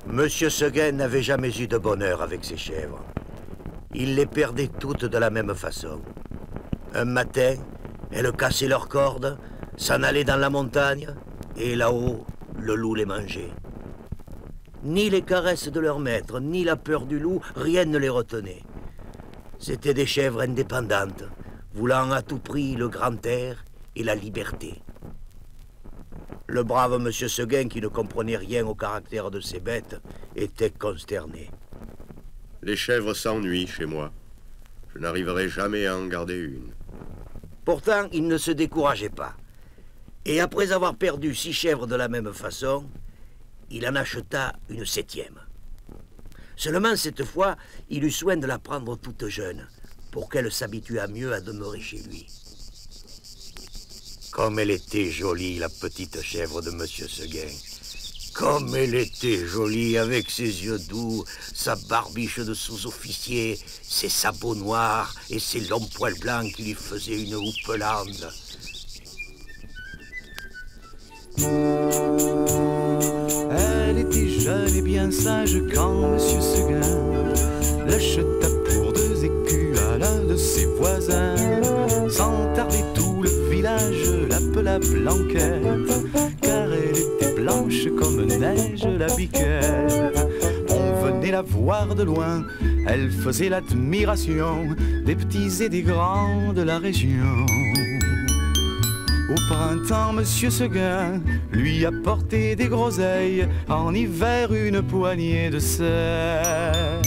Monsieur Seguin n'avait jamais eu de bonheur avec ses chèvres. Il les perdait toutes de la même façon. Un matin, elles cassaient leurs cordes, s'en allaient dans la montagne, et là-haut, le loup les mangeait. Ni les caresses de leur maître, ni la peur du loup, rien ne les retenait. C'étaient des chèvres indépendantes, voulant à tout prix le grand air et la liberté. Le brave monsieur Seguin, qui ne comprenait rien au caractère de ces bêtes, était consterné. Les chèvres s'ennuient chez moi. Je n'arriverai jamais à en garder une. Pourtant, il ne se décourageait pas. Et après avoir perdu 6 chèvres de la même façon, il en acheta une 7e. Seulement, cette fois, il eut soin de la prendre toute jeune, pour qu'elle s'habituât mieux à demeurer chez lui. Comme elle était jolie, la petite chèvre de monsieur Seguin. Comme elle était jolie, avec ses yeux doux, sa barbiche de sous-officier, ses sabots noirs et ses longs poils blancs qui lui faisaient une houppelande. Elle était jeune et bien sage quand monsieur Seguin l'acheta pour 2 écus à l'un de ses voisins. Sans tarder, tout le village l'appela Blanquette, car elle était blanche comme neige la biquette. On venait la voir de loin, elle faisait l'admiration des petits et des grands de la région. Au printemps, monsieur Seguin lui apportait des groseilles, en hiver une poignée de sel.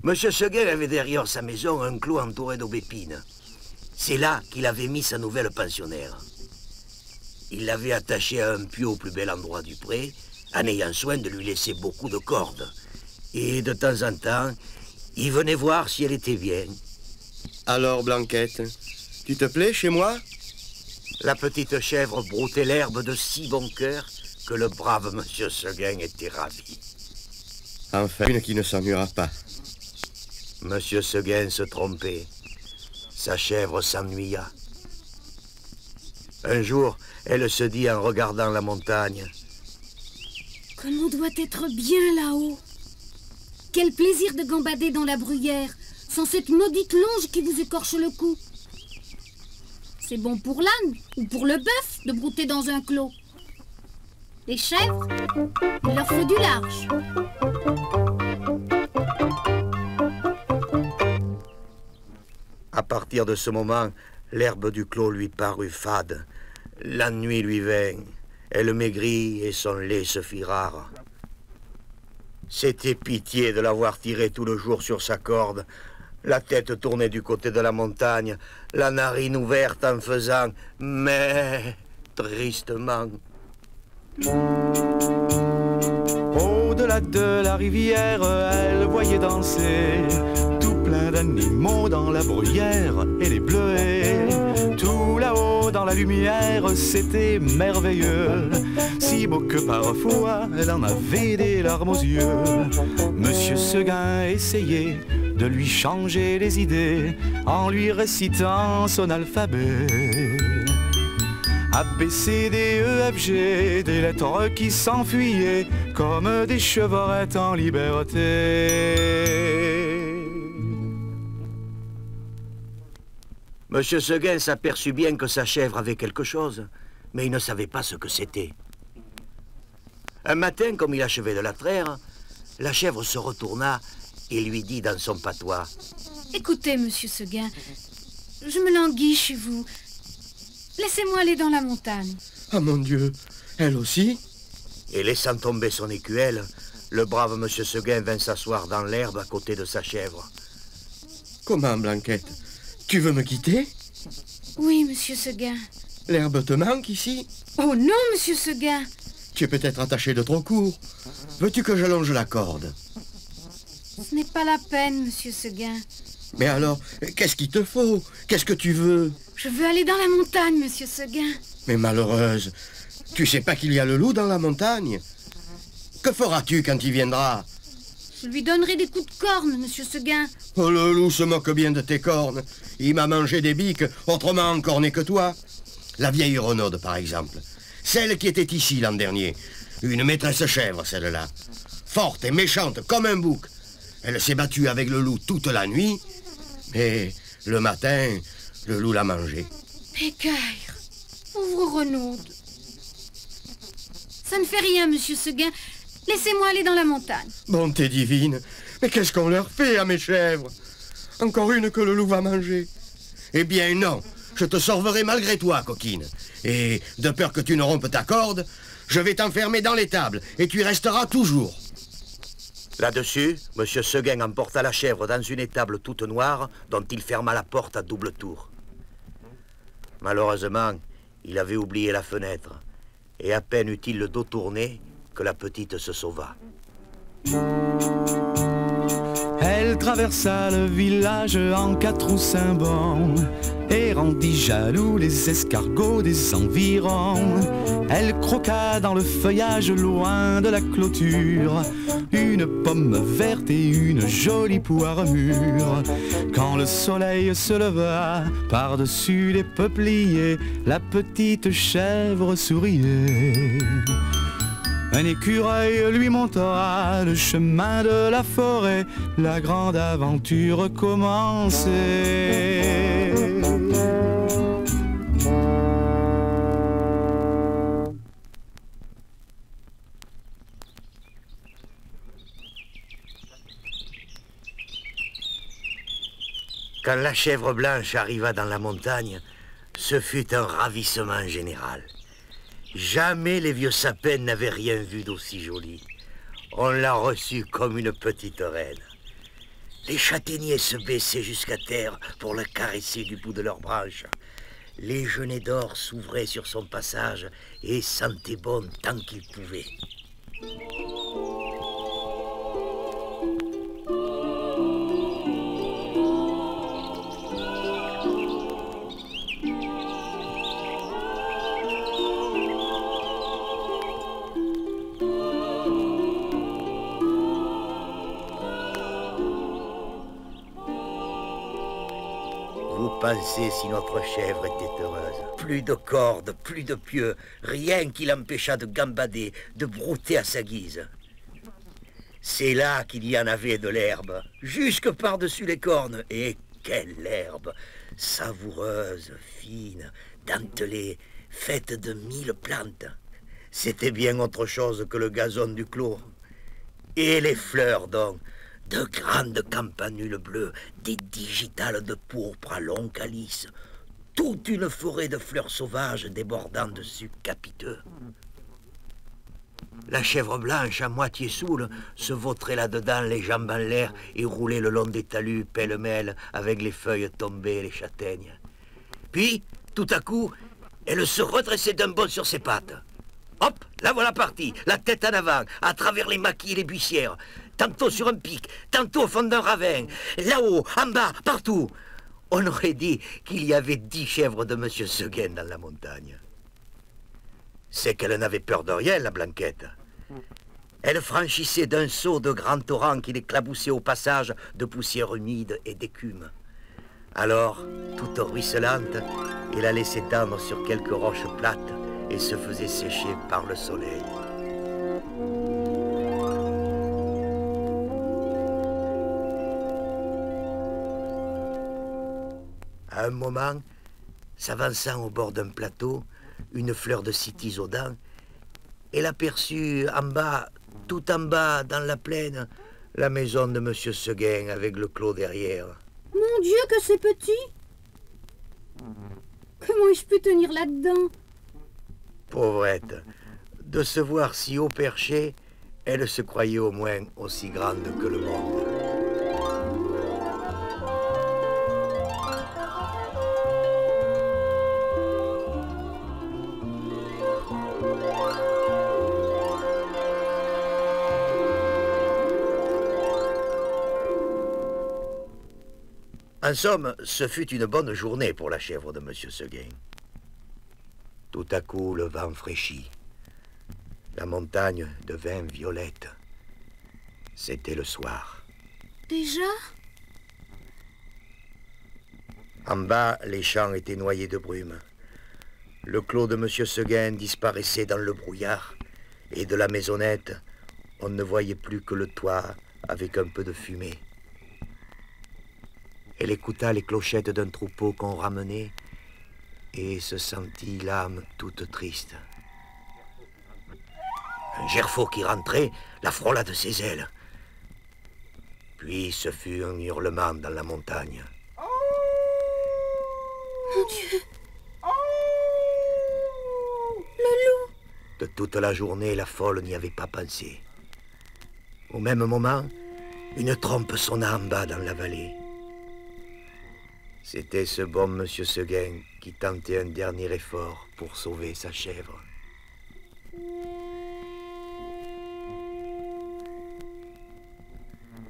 Monsieur Seguin avait derrière sa maison un clos entouré d'aubépines. C'est là qu'il avait mis sa nouvelle pensionnaire. Il l'avait attachée à un pieu au plus bel endroit du pré, en ayant soin de lui laisser beaucoup de cordes. Et de temps en temps, il venait voir si elle était bien. Alors, Blanquette, tu te plais chez moi? La petite chèvre broutait l'herbe de si bon cœur que le brave monsieur Seguin était ravi. Enfin, une qui ne s'ennuiera pas. Monsieur Seguin se trompait. Sa chèvre s'ennuya. Un jour, elle se dit en regardant la montagne: comme on doit être bien là-haut. Quel plaisir de gambader dans la bruyère, sans cette maudite longe qui vous écorche le cou. C'est bon pour l'âne ou pour le bœuf de brouter dans un clos. Les chèvres, il leur faut du large. À partir de ce moment, l'herbe du clos lui parut fade. L'ennui lui vint. Elle maigrit et son lait se fit rare. C'était pitié de l'avoir tiré tout le jour sur sa corde. La tête tournée du côté de la montagne, la narine ouverte en faisant « mais » tristement. Au-delà de la rivière, elle voyait danser tout plein d'animaux dans la bruyère et les bleuets. Tout là-haut dans la lumière, c'était merveilleux, si beau que parfois elle en avait des larmes aux yeux. Monsieur Seguin essayait de lui changer les idées en lui récitant son alphabet. A, B, C, D, E, F, G, des lettres qui s'enfuyaient comme des chevrettes en liberté. Monsieur Seguin s'aperçut bien que sa chèvre avait quelque chose, mais il ne savait pas ce que c'était. Un matin, comme il achevait de la traire, la chèvre se retourna et lui dit dans son patois: écoutez, monsieur Seguin, je me languis chez vous. Laissez-moi aller dans la montagne. Ah mon Dieu, elle aussi? Et laissant tomber son écuelle, le brave monsieur Seguin vint s'asseoir dans l'herbe à côté de sa chèvre. Comment, Blanquette? Tu veux me quitter? Oui, monsieur Seguin. L'herbe te manque ici? Oh non, monsieur Seguin. Tu es peut-être attaché de trop court. Veux-tu que j'allonge la corde? Ce n'est pas la peine, monsieur Seguin. Mais alors, qu'est-ce qu'il te faut? Qu'est-ce que tu veux? Je veux aller dans la montagne, monsieur Seguin. Mais malheureuse, tu sais pas qu'il y a le loup dans la montagne? Que feras-tu quand il viendra? Je lui donnerai des coups de corne, monsieur Seguin. Oh, le loup se moque bien de tes cornes. Il m'a mangé des biques, autrement encorné que toi. La vieille Renaude, par exemple. Celle qui était ici l'an dernier. Une maîtresse chèvre, celle-là. Forte et méchante comme un bouc. Elle s'est battue avec le loup toute la nuit. Et le matin, le loup l'a mangée. Pécaire, pauvre Renaude. Ça ne fait rien, monsieur Seguin. Laissez-moi aller dans la montagne. Bonté divine, mais qu'est-ce qu'on leur fait à mes chèvres? Encore une que le loup va manger. Eh bien non, je te sauverai malgré toi, coquine. Et de peur que tu ne rompes ta corde, je vais t'enfermer dans l'étable et tu y resteras toujours. Là-dessus, M. Seguin emporta la chèvre dans une étable toute noire dont il ferma la porte à double tour. Malheureusement, il avait oublié la fenêtre. Et à peine eut-il le dos tourné que la petite se sauva. Elle traversa le village en 4 ou 5 bonds et rendit jaloux les escargots des environs. Elle croqua dans le feuillage loin de la clôture une pomme verte et une jolie poire mûre. Quand le soleil se leva par-dessus les peupliers, la petite chèvre souriait. Un écureuil lui montra le chemin de la forêt, la grande aventure commençait. Quand la chèvre blanche arriva dans la montagne, ce fut un ravissement général. Jamais les vieux sapins n'avaient rien vu d'aussi joli. On l'a reçue comme une petite reine. Les châtaigniers se baissaient jusqu'à terre pour la caresser du bout de leurs branches. Les genêts d'or s'ouvraient sur son passage et sentaient bon tant qu'ils pouvaient. Pensez si notre chèvre était heureuse. Plus de cordes, plus de pieux, rien qui l'empêcha de gambader, de brouter à sa guise. C'est là qu'il y en avait de l'herbe, jusque par-dessus les cornes. Et quelle herbe! Savoureuse, fine, dentelée, faite de 1000 plantes. C'était bien autre chose que le gazon du clos. Et les fleurs, donc, de grandes campanules bleues, des digitales de pourpre à longs calices, toute une forêt de fleurs sauvages débordant de sucs capiteux. La chèvre blanche, à moitié saoule, se vautrait là-dedans, les jambes en l'air, et roulait le long des talus pêle-mêle avec les feuilles tombées et les châtaignes. Puis, tout à coup, elle se redressait d'un bond sur ses pattes. Hop, la voilà partie, la tête en avant, à travers les maquis et les buissières, tantôt sur un pic, tantôt au fond d'un ravin, là-haut, en bas, partout. On aurait dit qu'il y avait 10 chèvres de M. Seguin dans la montagne. C'est qu'elle n'avait peur de rien, la Blanquette. Elle franchissait d'un saut de grands torrents qui l'éclaboussaient au passage de poussière humide et d'écume. Alors, toute ruisselante, elle allait s'étendre sur quelques roches plates et se faisait sécher par le soleil. À un moment, s'avançant au bord d'un plateau, une fleur de cytis aux dents, elle aperçut en bas, tout en bas, dans la plaine, la maison de M. Seguin avec le clos derrière. Mon Dieu, que c'est petit! Comment ai-je pu tenir là-dedans? Pauvrette, de se voir si haut perché, elle se croyait au moins aussi grande que le monde. En somme, ce fut une bonne journée pour la chèvre de M. Seguin. Tout à coup, le vent fraîchit. La montagne devint violette. C'était le soir. Déjà? En bas, les champs étaient noyés de brume. Le clos de M. Seguin disparaissait dans le brouillard, et de la maisonnette, on ne voyait plus que le toit avec un peu de fumée. Elle écouta les clochettes d'un troupeau qu'on ramenait et se sentit l'âme toute triste. Un gerfaut qui rentrait la frôla de ses ailes. Puis ce fut un hurlement dans la montagne. Mon Dieu! Le loup! De toute la journée, la folle n'y avait pas pensé. Au même moment, une trompe sonna en bas dans la vallée. C'était ce bon monsieur Seguin qui tentait un dernier effort pour sauver sa chèvre.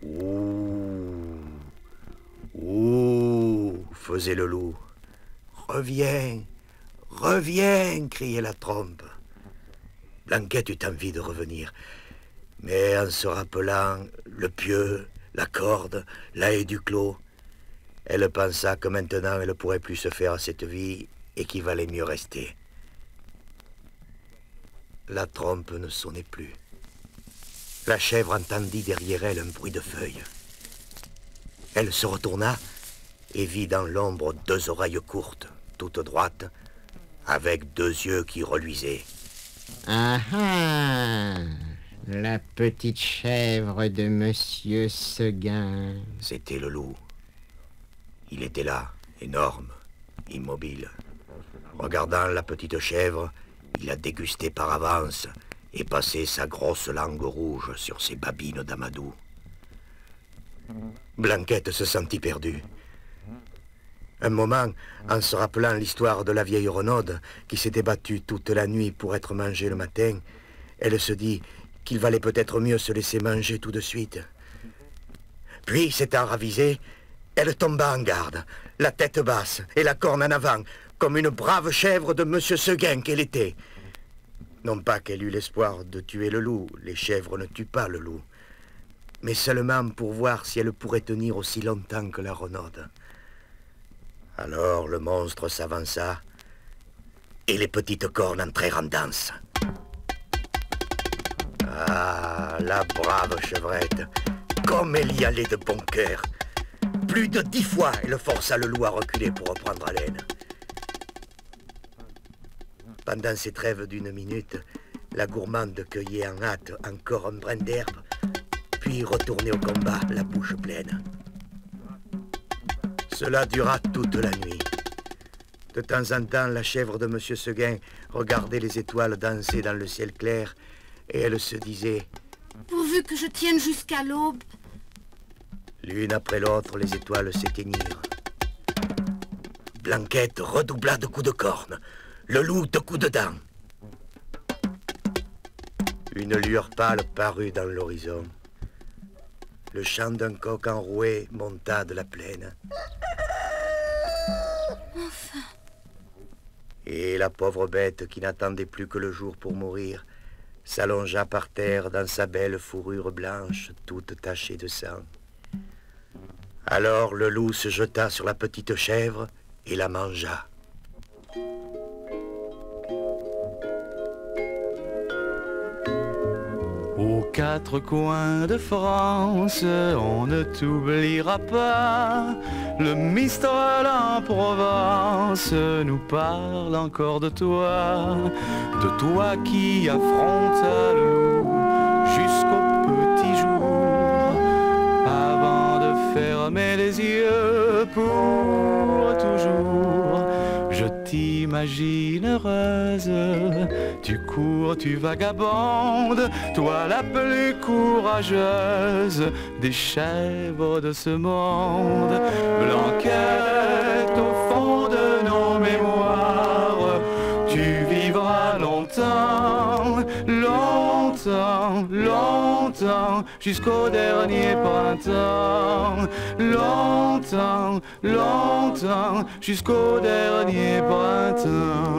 Ouh, ouh, faisait le loup. Reviens, reviens, criait la trompe. Blanquette eut envie de revenir, mais en se rappelant le pieu, la corde, la haie du clos, elle pensa que maintenant elle ne pourrait plus se faire à cette vie et qu'il valait mieux rester. La trompe ne sonnait plus. La chèvre entendit derrière elle un bruit de feuilles. Elle se retourna et vit dans l'ombre 2 oreilles courtes, toutes droites, avec 2 yeux qui reluisaient. Ah ah, la petite chèvre de Monsieur Seguin. C'était le loup. Il était là, énorme, immobile. Regardant la petite chèvre, il la dégustait par avance et passait sa grosse langue rouge sur ses babines d'amadou. Blanquette se sentit perdue. Un moment, en se rappelant l'histoire de la vieille Renaude qui s'était battue toute la nuit pour être mangée le matin, elle se dit qu'il valait peut-être mieux se laisser manger tout de suite. Puis, s'étant ravisée, elle tomba en garde, la tête basse et la corne en avant, comme une brave chèvre de Monsieur Seguin qu'elle était. Non pas qu'elle eût l'espoir de tuer le loup, les chèvres ne tuent pas le loup, mais seulement pour voir si elle pourrait tenir aussi longtemps que la Renaude. Alors le monstre s'avança et les petites cornes entrèrent en danse. Ah, la brave chevrette, comme elle y allait de bon cœur. Plus de 10 fois, elle força le loup à reculer pour reprendre haleine. Pendant ces trêves d'1 minute, la gourmande cueillait en hâte encore un brin d'herbe, puis retournait au combat, la bouche pleine. Cela dura toute la nuit. De temps en temps, la chèvre de Monsieur Seguin regardait les étoiles danser dans le ciel clair, et elle se disait « Pourvu que je tienne jusqu'à l'aube. » L'une après l'autre, les étoiles s'éteignirent. Blanquette redoubla de coups de corne, le loup de coups de dents. Une lueur pâle parut dans l'horizon. Le chant d'un coq enroué monta de la plaine. Enfin. Et la pauvre bête, qui n'attendait plus que le jour pour mourir, s'allongea par terre dans sa belle fourrure blanche, toute tachée de sang. Alors le loup se jeta sur la petite chèvre et la mangea. Aux 4 coins de France, on ne t'oubliera pas. Le Mistral en Provence nous parle encore de toi qui affronta le loup jusqu'au petit jour, avant de fermer les yeux pour toujours. Je t'imagine heureuse, tu cours, tu vagabondes, toi la plus courageuse des chèvres de ce monde. Blanquette, au fond de nos mémoires, tu vivras longtemps, longtemps, longtemps, jusqu'au dernier printemps. Longtemps, longtemps, jusqu'au dernier printemps.